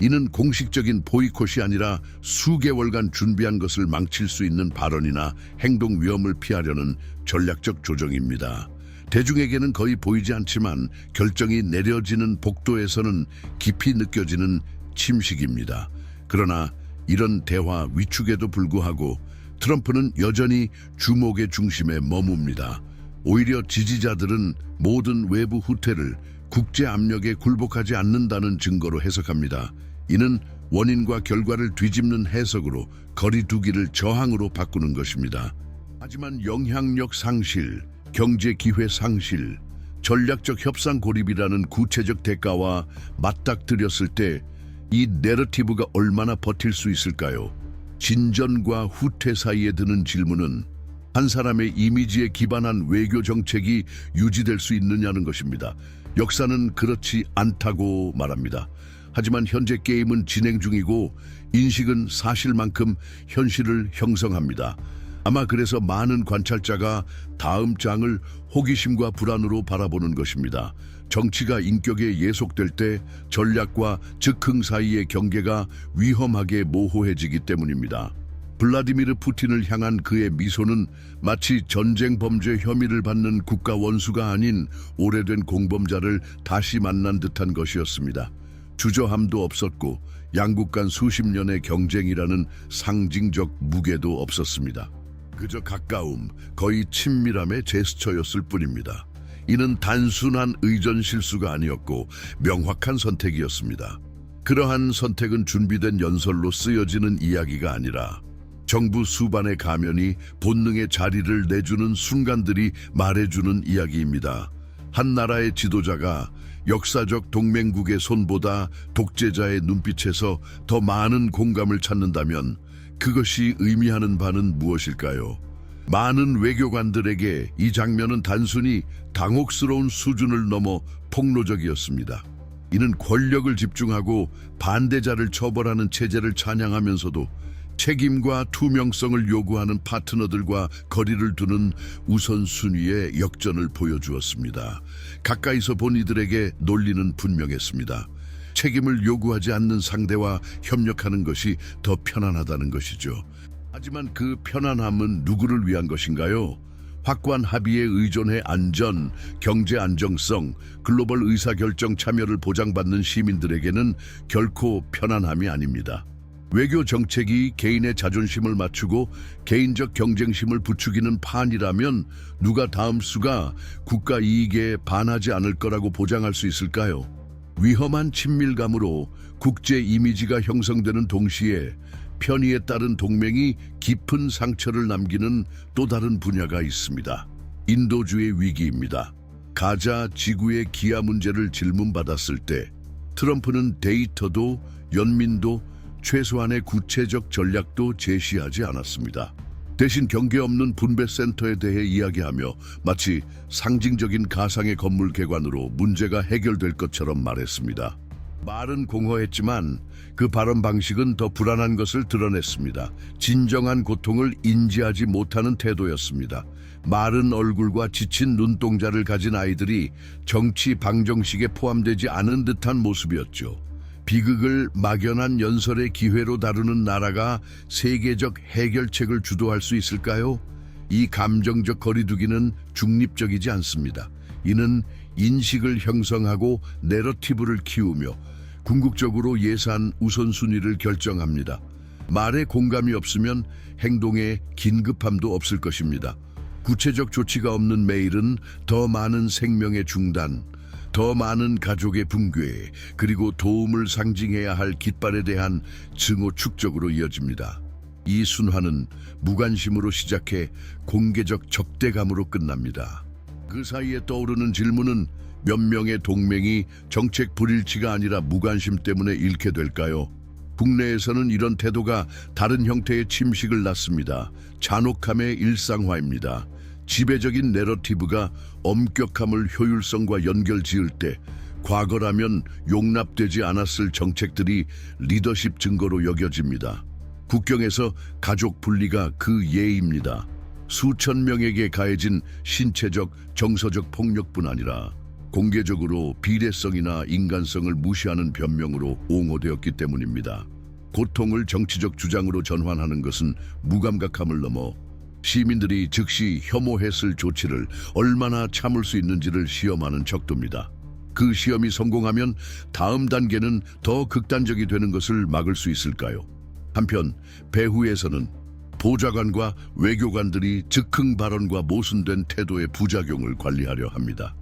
이는 공식적인 보이콧이 아니라 수개월간 준비한 것을 망칠 수 있는 발언이나 행동 위험을 피하려는 전략적 조정입니다. 대중에게는 거의 보이지 않지만 결정이 내려지는 복도에서는 깊이 느껴지는 침식입니다. 그러나 이런 대화 위축에도 불구하고 트럼프는 여전히 주목의 중심에 머뭅니다. 오히려 지지자들은 모든 외부 후퇴를 국제 압력에 굴복하지 않는다는 증거로 해석합니다. 이는 원인과 결과를 뒤집는 해석으로 거리두기를 저항으로 바꾸는 것입니다. 하지만 영향력 상실, 경제 기회 상실, 전략적 협상 고립이라는 구체적 대가와 맞닥뜨렸을 때 이 내러티브가 얼마나 버틸 수 있을까요? 진전과 후퇴 사이에 드는 질문은 한 사람의 이미지에 기반한 외교 정책이 유지될 수 있느냐는 것입니다. 역사는 그렇지 않다고 말합니다. 하지만 현재 게임은 진행 중이고 인식은 사실만큼 현실을 형성합니다. 아마 그래서 많은 관찰자가 다음 장을 호기심과 불안으로 바라보는 것입니다. 정치가 인격에 예속될 때 전략과 즉흥 사이의 경계가 위험하게 모호해지기 때문입니다. 블라디미르 푸틴을 향한 그의 미소는 마치 전쟁 범죄 혐의를 받는 국가 원수가 아닌 오래된 공범자를 다시 만난 듯한 것이었습니다. 주저함도 없었고 양국 간 수십 년의 경쟁이라는 상징적 무게도 없었습니다. 그저 가까움, 거의 친밀함의 제스처였을 뿐입니다. 이는 단순한 의전 실수가 아니었고 명확한 선택이었습니다. 그러한 선택은 준비된 연설로 쓰여지는 이야기가 아니라 정부 수반의 가면이 본능의 자리를 내주는 순간들이 말해주는 이야기입니다. 한 나라의 지도자가 역사적 동맹국의 손보다 독재자의 눈빛에서 더 많은 공감을 찾는다면 그것이 의미하는 바는 무엇일까요? 많은 외교관들에게 이 장면은 단순히 당혹스러운 수준을 넘어 폭로적이었습니다. 이는 권력을 집중하고 반대자를 처벌하는 체제를 찬양하면서도 책임과 투명성을 요구하는 파트너들과 거리를 두는 우선순위의 역전을 보여주었습니다. 가까이서 본 이들에게 논리는 분명했습니다. 책임을 요구하지 않는 상대와 협력하는 것이 더 편안하다는 것이죠. 하지만 그 편안함은 누구를 위한 것인가요? 확고한 합의에 의존해 안전, 경제 안정성, 글로벌 의사결정 참여를 보장받는 시민들에게는 결코 편안함이 아닙니다. 외교 정책이 개인의 자존심을 맞추고 개인적 경쟁심을 부추기는 판이라면 누가 다음 수가 국가 이익에 반하지 않을 거라고 보장할 수 있을까요? 위험한 친밀감으로 국제 이미지가 형성되는 동시에 편의에 따른 동맹이 깊은 상처를 남기는 또 다른 분야가 있습니다. 인도주의 위기입니다. 가자 지구의 기아 문제를 질문받았을 때 트럼프는 데이터도 연민도 최소한의 구체적 전략도 제시하지 않았습니다. 대신 경계 없는 분배센터에 대해 이야기하며 마치 상징적인 가상의 건물 개관으로 문제가 해결될 것처럼 말했습니다. 말은 공허했지만 그 발언 방식은 더 불안한 것을 드러냈습니다. 진정한 고통을 인지하지 못하는 태도였습니다. 마른 얼굴과 지친 눈동자를 가진 아이들이 정치 방정식에 포함되지 않은 듯한 모습이었죠. 비극을 막연한 연설의 기회로 다루는 나라가 세계적 해결책을 주도할 수 있을까요? 이 감정적 거리두기는 중립적이지 않습니다. 이는 인식을 형성하고 내러티브를 키우며 궁극적으로 예산 우선순위를 결정합니다. 말에 공감이 없으면 행동에 긴급함도 없을 것입니다. 구체적 조치가 없는 메일은 더 많은 생명의 중단, 더 많은 가족의 붕괴, 그리고 도움을 상징해야 할 깃발에 대한 증오 축적으로 이어집니다. 이 순환은 무관심으로 시작해 공개적 적대감으로 끝납니다. 그 사이에 떠오르는 질문은 몇 명의 동맹이 정책 불일치가 아니라 무관심 때문에 잃게 될까요? 국내에서는 이런 태도가 다른 형태의 침식을 낳습니다. 잔혹함의 일상화입니다. 지배적인 내러티브가 엄격함을 효율성과 연결 지을 때 과거라면 용납되지 않았을 정책들이 리더십 증거로 여겨집니다. 국경에서 가족 분리가 그 예입니다. 수천 명에게 가해진 신체적, 정서적 폭력뿐 아니라 공개적으로 비례성이나 인간성을 무시하는 변명으로 옹호되었기 때문입니다. 고통을 정치적 주장으로 전환하는 것은 무감각함을 넘어 시민들이 즉시 혐오했을 조치를 얼마나 참을 수 있는지를 시험하는 척도입니다. 그 시험이 성공하면 다음 단계는 더 극단적이 되는 것을 막을 수 있을까요? 한편 배후에서는 보좌관과 외교관들이 즉흥 발언과 모순된 태도의 부작용을 관리하려 합니다.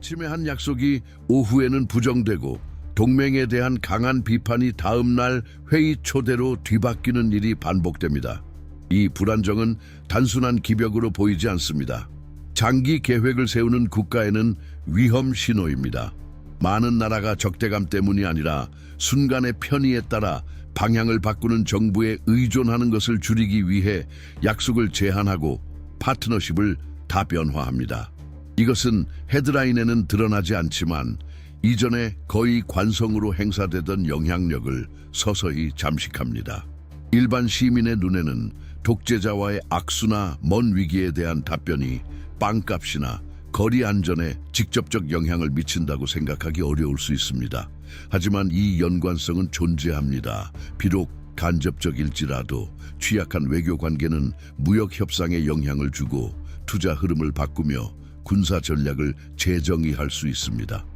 아침에 한 약속이 오후에는 부정되고 동맹에 대한 강한 비판이 다음 날 회의 초대로 뒤바뀌는 일이 반복됩니다. 이 불안정은 단순한 기벽으로 보이지 않습니다. 장기 계획을 세우는 국가에는 위험 신호입니다. 많은 나라가 적대감 때문이 아니라 순간의 편의에 따라 방향을 바꾸는 정부에 의존하는 것을 줄이기 위해 약속을 제한하고 파트너십을 다변화합니다. 이것은 헤드라인에는 드러나지 않지만 이전에 거의 관성으로 행사되던 영향력을 서서히 잠식합니다. 일반 시민의 눈에는 독재자와의 악수나 먼 위기에 대한 답변이 빵값이나 거리 안전에 직접적 영향을 미친다고 생각하기 어려울 수 있습니다. 하지만 이 연관성은 존재합니다. 비록 간접적일지라도 취약한 외교 관계는 무역 협상에 영향을 주고 투자 흐름을 바꾸며 군사 전략을 재정의할 수 있습니다.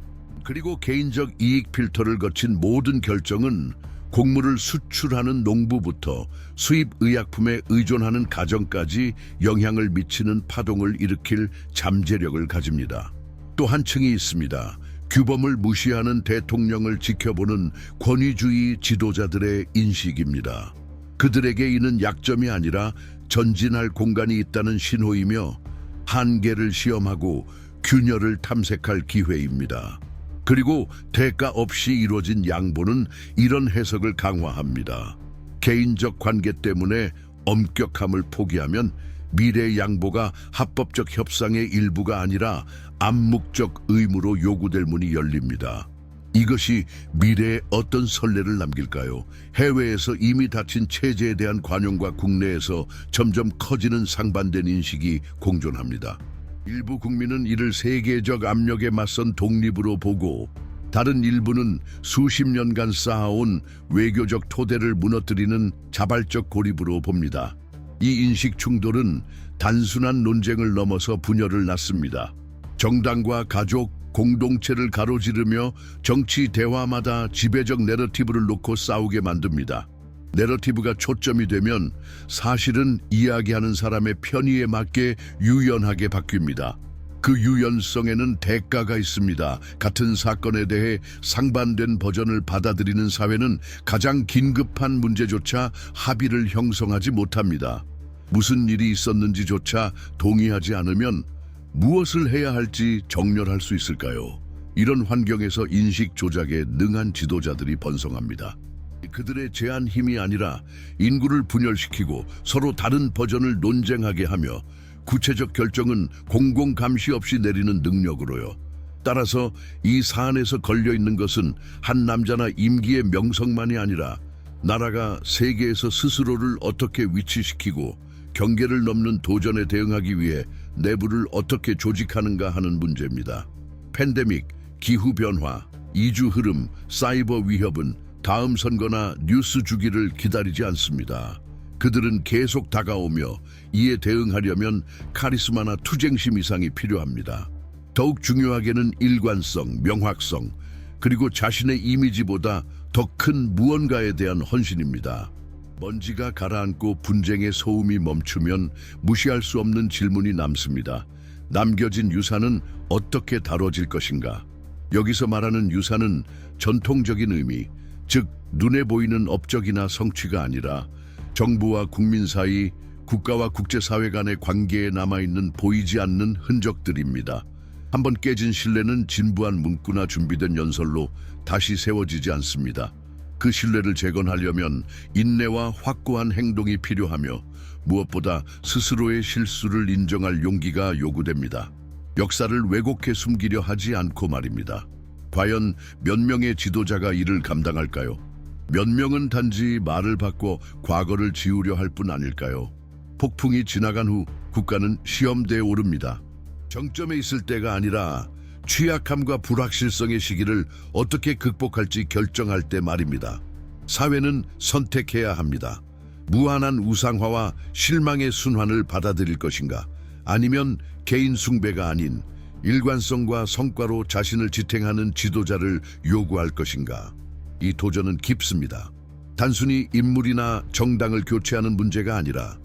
그리고 개인적 이익 필터를 거친 모든 결정은 곡물을 수출하는 농부부터 수입 의약품에 의존하는 가정까지 영향을 미치는 파동을 일으킬 잠재력을 가집니다. 또 한 층이 있습니다. 규범을 무시하는 대통령을 지켜보는 권위주의 지도자들의 인식입니다. 그들에게 이는 약점이 아니라 전진할 공간이 있다는 신호이며 한계를 시험하고 균열을 탐색할 기회입니다. 그리고 대가 없이 이루어진 양보는 이런 해석을 강화합니다. 개인적 관계 때문에 엄격함을 포기하면 미래의 양보가 합법적 협상의 일부가 아니라 암묵적 의무로 요구될 문이 열립니다. 이것이 미래에 어떤 선례를 남길까요? 해외에서 이미 닫힌 체제에 대한 관용과 국내에서 점점 커지는 상반된 인식이 공존합니다. 일부 국민은 이를 세계적 압력에 맞선 독립으로 보고 다른 일부는 수십 년간 쌓아온 외교적 토대를 무너뜨리는 자발적 고립으로 봅니다. 이 인식 충돌은 단순한 논쟁을 넘어서 분열을 낳습니다. 정당과 가족, 공동체를 가로지르며 정치 대화마다 지배적 내러티브를 놓고 싸우게 만듭니다. 내러티브가 초점이 되면 사실은 이야기하는 사람의 편의에 맞게 유연하게 바뀝니다. 그 유연성에는 대가가 있습니다. 같은 사건에 대해 상반된 버전을 받아들이는 사회는 가장 긴급한 문제조차 합의를 형성하지 못합니다. 무슨 일이 있었는지조차 동의하지 않으면 무엇을 해야 할지 정렬할 수 있을까요? 이런 환경에서 인식 조작에 능한 지도자들이 번성합니다. 그들의 제한 힘이 아니라 인구를 분열시키고 서로 다른 버전을 논쟁하게 하며 구체적 결정은 공공 감시 없이 내리는 능력으로요. 따라서 이 사안에서 걸려있는 것은 한 남자나 임기의 명성만이 아니라 나라가 세계에서 스스로를 어떻게 위치시키고 경계를 넘는 도전에 대응하기 위해 내부를 어떻게 조직하는가 하는 문제입니다. 팬데믹, 기후변화, 이주 흐름, 사이버 위협은 다음 선거나 뉴스 주기를 기다리지 않습니다. 그들은 계속 다가오며 이에 대응하려면 카리스마나 투쟁심 이상이 필요합니다. 더욱 중요하게는 일관성, 명확성, 그리고 자신의 이미지보다 더 큰 무언가에 대한 헌신입니다. 먼지가 가라앉고 분쟁의 소음이 멈추면 무시할 수 없는 질문이 남습니다. 남겨진 유산은 어떻게 다뤄질 것인가? 여기서 말하는 유산은 전통적인 의미, 즉 눈에 보이는 업적이나 성취가 아니라 정부와 국민 사이, 국가와 국제사회 간의 관계에 남아있는 보이지 않는 흔적들입니다. 한번 깨진 신뢰는 진부한 문구나 준비된 연설로 다시 세워지지 않습니다. 그 신뢰를 재건하려면 인내와 확고한 행동이 필요하며 무엇보다 스스로의 실수를 인정할 용기가 요구됩니다. 역사를 왜곡해 숨기려 하지 않고 말입니다. 과연 몇 명의 지도자가 이를 감당할까요? 몇 명은 단지 말을 바꿔 과거를 지우려 할 뿐 아닐까요? 폭풍이 지나간 후 국가는 시험대에 오릅니다. 정점에 있을 때가 아니라 취약함과 불확실성의 시기를 어떻게 극복할지 결정할 때 말입니다. 사회는 선택해야 합니다. 무한한 우상화와 실망의 순환을 받아들일 것인가? 아니면 개인 숭배가 아닌 일관성과 성과로 자신을 지탱하는 지도자를 요구할 것인가? 이 도전은 깊습니다. 단순히 인물이나 정당을 교체하는 문제가 아니라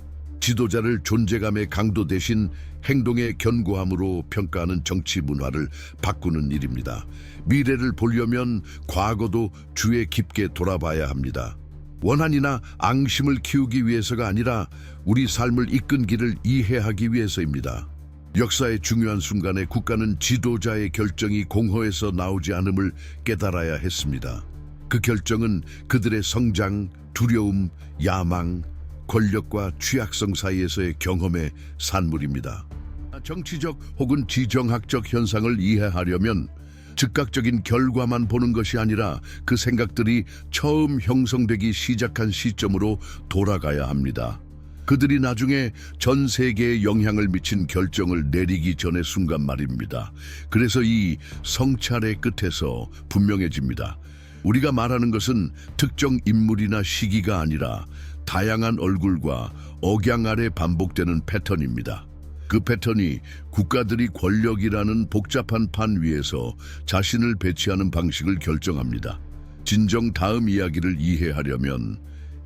지도자를 존재감의 강도 대신 행동의 견고함으로 평가하는 정치 문화를 바꾸는 일입니다. 미래를 보려면 과거도 주에 깊게 돌아봐야 합니다. 원한이나 앙심을 키우기 위해서가 아니라 우리 삶을 이끈 길을 이해하기 위해서입니다. 역사의 중요한 순간에 국가는 지도자의 결정이 공허에서 나오지 않음을 깨달아야 했습니다. 그 결정은 그들의 성장, 두려움, 야망, 권력과 취약성 사이에서의 경험의 산물입니다. 정치적 혹은 지정학적 현상을 이해하려면 즉각적인 결과만 보는 것이 아니라 그 생각들이 처음 형성되기 시작한 시점으로 돌아가야 합니다. 그들이 나중에 전 세계에 영향을 미친 결정을 내리기 전의 순간 말입니다. 그래서 이 성찰의 끝에서 분명해집니다. 우리가 말하는 것은 특정 인물이나 시기가 아니라 다양한 얼굴과 억양 아래 반복되는 패턴입니다. 그 패턴이 국가들이 권력이라는 복잡한 판 위에서 자신을 배치하는 방식을 결정합니다. 진정 다음 이야기를 이해하려면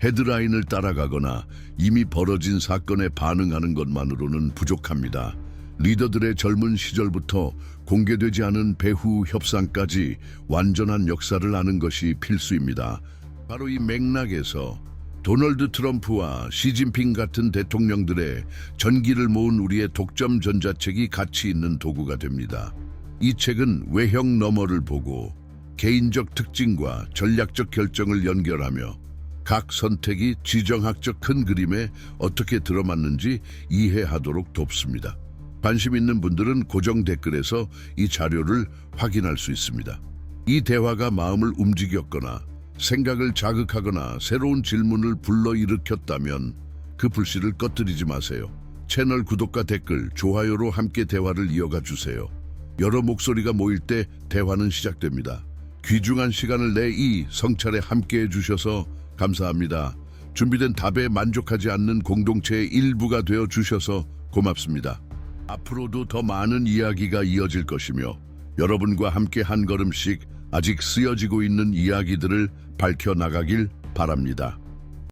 헤드라인을 따라가거나 이미 벌어진 사건에 반응하는 것만으로는 부족합니다. 리더들의 젊은 시절부터 공개되지 않은 배후 협상까지 완전한 역사를 아는 것이 필수입니다. 바로 이 맥락에서 도널드 트럼프와 시진핑 같은 대통령들의 전기를 모은 우리의 독점 전자책이 가치 있는 도구가 됩니다. 이 책은 외형 너머를 보고 개인적 특징과 전략적 결정을 연결하며 각 선택이 지정학적 큰 그림에 어떻게 들어맞는지 이해하도록 돕습니다. 관심 있는 분들은 고정 댓글에서 이 자료를 확인할 수 있습니다. 이 대화가 마음을 움직였거나 생각을 자극하거나 새로운 질문을 불러일으켰다면 그 불씨를 꺼뜨리지 마세요. 채널 구독과 댓글, 좋아요로 함께 대화를 이어가 주세요. 여러 목소리가 모일 때 대화는 시작됩니다. 귀중한 시간을 내 이 성찰에 함께해 주셔서 감사합니다. 준비된 답에 만족하지 않는 공동체의 일부가 되어 주셔서 고맙습니다. 앞으로도 더 많은 이야기가 이어질 것이며 여러분과 함께 한 걸음씩 아직 쓰여지고 있는 이야기들을 밝혀나가길 바랍니다.